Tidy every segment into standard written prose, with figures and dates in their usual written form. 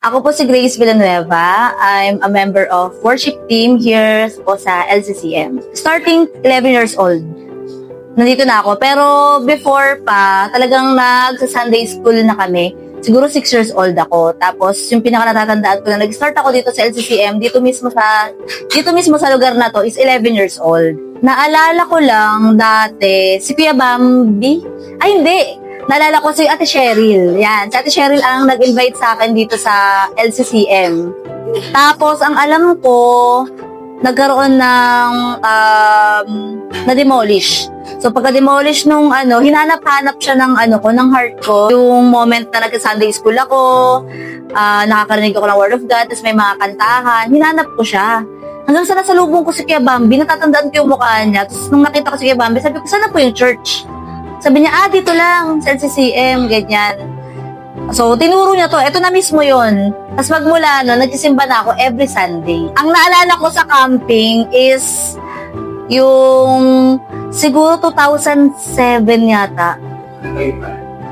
Ako po si Grace Villanueva. I'm a member of worship team here po sa LCCM. Starting 11 years old, nandito na ako. Pero before pa, talagang nagsa-Sunday school na kami. Siguro 6 years old ako. Tapos yung pinaka natatandaan ko na nag-start ako dito sa LCCM, dito mismo sa lugar na to is 11 years old. Naalala ko lang dati, si Kuya Bambi. Ay, hindi. Naalala ko si Ate Cheryl. Yan, si Ate Cheryl ang nag-invite sa akin dito sa LCCM. Tapos, ang alam ko, nagkaroon ng na-demolish. So, pagka-demolish nung hinanap-hanap siya ng ng heart ko. Yung moment na nag-Sunday school ako, nakakarinig ako ng Word of God, tapos may mga kantahan, hinanap ko siya. Hanggang sa nasalubong ko si Kuya Bambi, natatandaan ko yung mukha niya. Tapos, nung nakita ko si Kuya Bambi, sabi ko, sana po yung church? Sabi niya, dito lang, sa LCCM, ganyan. So, tinuro niya to. Ito na mismo yun. Tapos magmula nagsisimba na ako every Sunday. Ang naalala ko sa camping is yung siguro 2007 yata.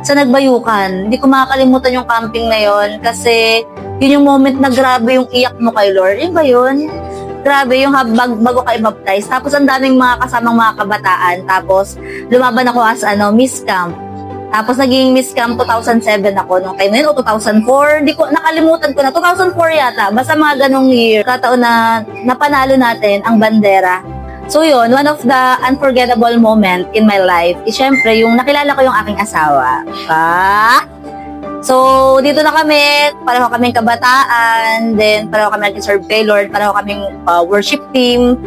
Sa Nagbayukan. Hindi ko makakalimutan yung camping na yon kasi yun yung moment na grabe yung iyak mo kay Lord. Yun ba yun? Grabe yung bago ka i-baptize. Tapos ang daming mga kasamang mga kabataan. Tapos lumaban ako as Miss Camp. Tapos naging Miss Camp 2007 ako nung time na yun o 2004. Hindi ko nakalimutan ko na 2004 yata. Basta mga ganong year. Kataon na napanalo natin ang bandera. So yun, one of the unforgettable moment in my life is syempre yung nakilala ko yung aking asawa. So, dito na kami, pareho kaming kabataan, then pareho kami nag-serve kay Lord, pareho kaming worship team,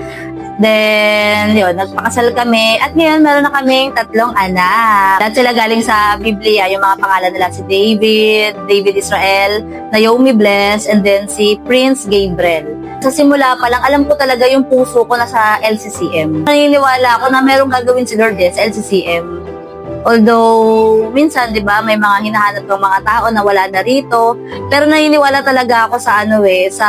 then, yun, nagpakasal kami, at ngayon meron na kaming 3 anak. Lahat sila galing sa Biblia, yung mga pangalan nila si David Israel, Naomi Bless, and then si Prince Gabriel. Sa simula pa lang, alam ko talaga yung puso ko na sa LCCM. Naniniwala ako na merong gagawin si Lord sa LCCM. Although, minsan, di ba, may mga hinahanap ng mga tao na wala na rito. Pero naniniwala talaga ako sa sa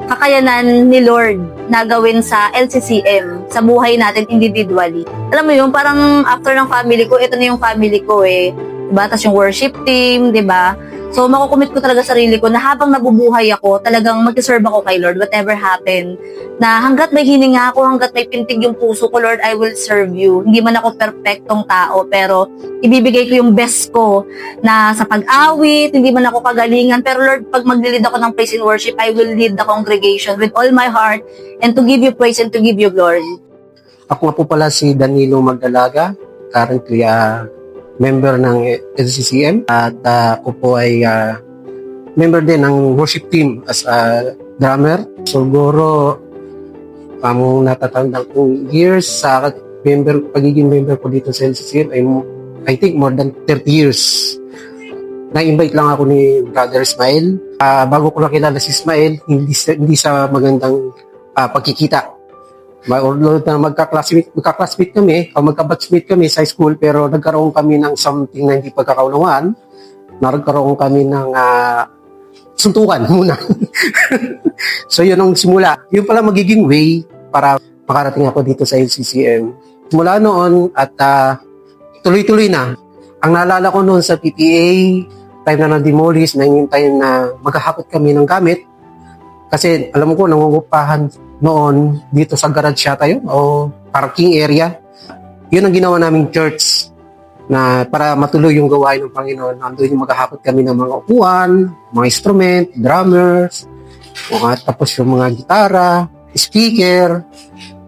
kakayanan ni Lord na gawin sa LCCM, sa buhay natin individually. Alam mo yun, parang after ng family ko, ito na yung family ko Diba? Tapos yung worship team, diba? So, makukumit ko talaga sarili ko na habang nabubuhay ako, talagang mag-serve ako kay Lord, whatever happen. Na hanggat may hininga ako, hanggat may pintig yung puso ko, Lord, I will serve you. Hindi man ako perfectong tao, pero ibibigay ko yung best ko na sa pag-awit, hindi man ako kagalingan. Pero Lord, pag mag-lead ako ng praise and worship, I will lead the congregation with all my heart and to give you praise and to give you glory. Ako nga po pala si Danilo Magdalaga, currently member ng LCCM at ako po ay member din ng worship team as a drummer. Siguro natatandang kong years sa pagiging member ko dito sa LCCM ay I think more than 30 years. Na-invite lang ako ni Brother Ismael. Bago ko nakilala si Ismael, hindi sa magandang pagkikita. Although na magka-classmate kami, o magka-batchmate kami sa school, pero nagkaroon kami ng something na hindi pagkakaunawaan. Nagkaroon kami ng suntukan muna. So yun ang simula. Yun pala magiging way para makarating ako dito sa LCCM. Simula noon at tuloy-tuloy na. Ang naalala ko noon sa PTA, time na na-demolish, na yung time na maghahakot kami ng gamit. Kasi alam ko, nangungupahan noon dito sa garage siya tayo o parking area. Yun ang ginawa naming church na para matuloy yung gawain ng Panginoon. Andun yung maghahakot kami ng mga upuan, mga instrument, drummers, tapos yung mga gitara, speaker.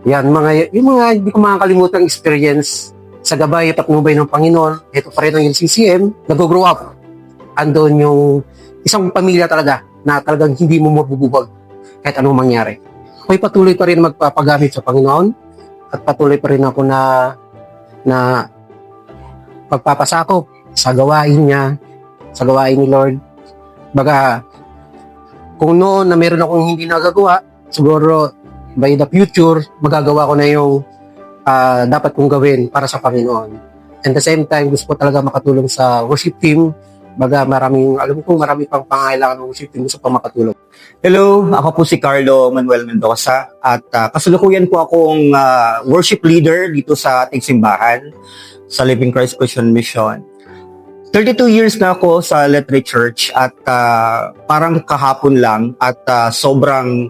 Yan, yung mga hindi ko makakalimutan experience sa gabay at patnubay ng Panginoon. Ito pa rin ang LCCM. Nag-grow up. Andun yung isang pamilya talaga na talagang hindi mo mabububag kahit anong mangyari. Ako'y patuloy pa rin magpapagamit sa Panginoon at patuloy pa rin ako na pagpapasako sa gawain niya, sa gawain ni Lord. Baga, kung noon na meron akong hindi nagagawa, siguro by the future, magagawa ko na yung dapat kong gawin para sa Panginoon. And the same time, gusto ko talaga makatulong sa worship team. Baga, alam ko marami pang pangailangan ng worship team gusto pa makatulong. Hello, ako po si Carlo Manuel Mendoza at kasalukuyan po akong worship leader dito sa ating simbahan sa Living Christ Christian Mission. 32 years na ako sa Lettre Church at parang kahapon lang at sobrang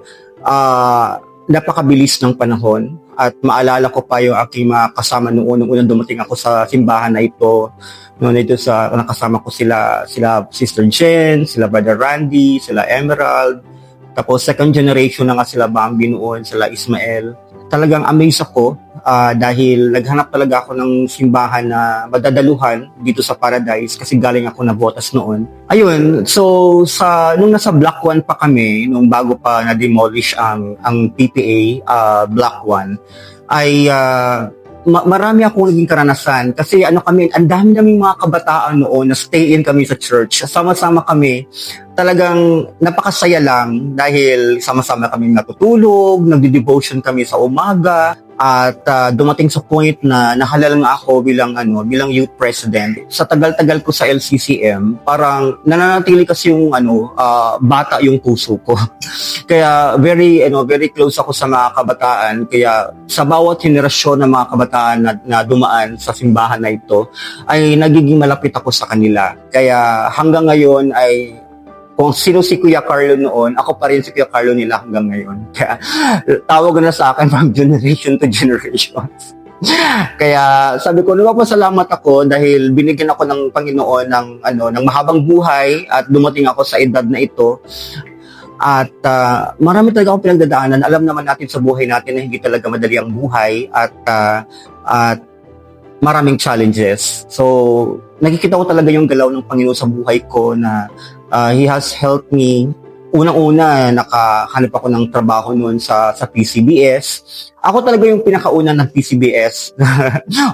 napakabilis ng panahon at maalala ko pa yung aking mga kasama noon nung unang dumating ako sa simbahan na ito. Noon ito nakasama ko sila Sister Jen, sila Brother Randy, sila Emerald. Tapos second generation na nga sila Bambi noon, sila Ismael. Talagang amazed ako dahil naghanap talaga ako ng simbahan na madadaluhan dito sa Paradise kasi galing ako na Botas noon. Ayun, so nung nasa Block 1 pa kami, nung bago pa na-demolish ang PPA Block 1, ay marami akong naging karanasan kasi ang dami naming mga kabataan noon na stay in kami sa church. Sama-sama kami. Talagang napakasaya lang dahil sama-sama kami natutulog, nagdi-devotion kami sa umaga at dumating sa point na nahalal nga ako bilang youth president. Sa tagal-tagal ko sa LCCM, parang nananatili kasi yung bata yung puso ko. Kaya very close ako sa mga kabataan. Kaya sa bawat henerasyon ng mga kabataan na dumaan sa simbahan na ito ay nagiging malapit ako sa kanila. Kaya hanggang ngayon ay kung sino si Kuya Carlo noon, ako pa rin si Kuya Carlo nila hanggang ngayon. Kaya tawag na sa akin from generation to generation. Kaya sabi ko, nagpapasalamat ako dahil binigyan ako ng Panginoon ng mahabang buhay at dumating ako sa edad na ito. At marami talaga akong pinagdadaanan. Alam naman natin sa buhay natin na hindi talaga madali ang buhay at maraming challenges. So, nakikita ko talaga yung galaw ng Panginoon sa buhay ko na He has helped me. Unang-una, nakahanap ako ng trabaho noon sa PCBS. Ako talaga yung pinakauna ng PCBS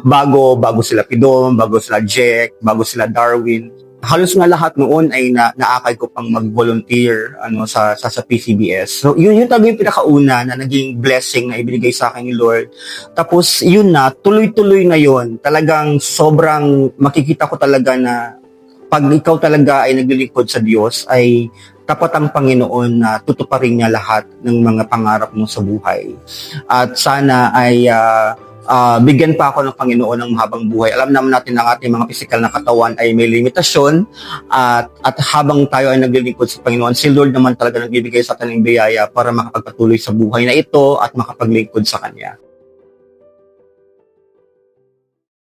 bago sila Pidom, bago sila Jack, bago sila Darwin. Halos nga lahat noon ay naakay ko pang mag-volunteer sa PCBS. So yun talaga yung pinakauna na naging blessing na ibinigay sa akin ni Lord. Tapos yun na, tuloy-tuloy na yun. Talagang sobrang makikita ko talaga na pag ikaw talaga ay naglilingkod sa Diyos, ay tapat ang Panginoon na tutuparin niya lahat ng mga pangarap mo sa buhay. At sana ay bigyan pa ako ng Panginoon ng mahabang buhay. Alam naman natin na ang ating mga pisikal na katawan ay may limitasyon at habang tayo ay naglilingkod sa Panginoon, si Lord naman talaga nagbibigay sa atin ng biyaya para makapagpatuloy sa buhay na ito at makapaglingkod sa Kanya.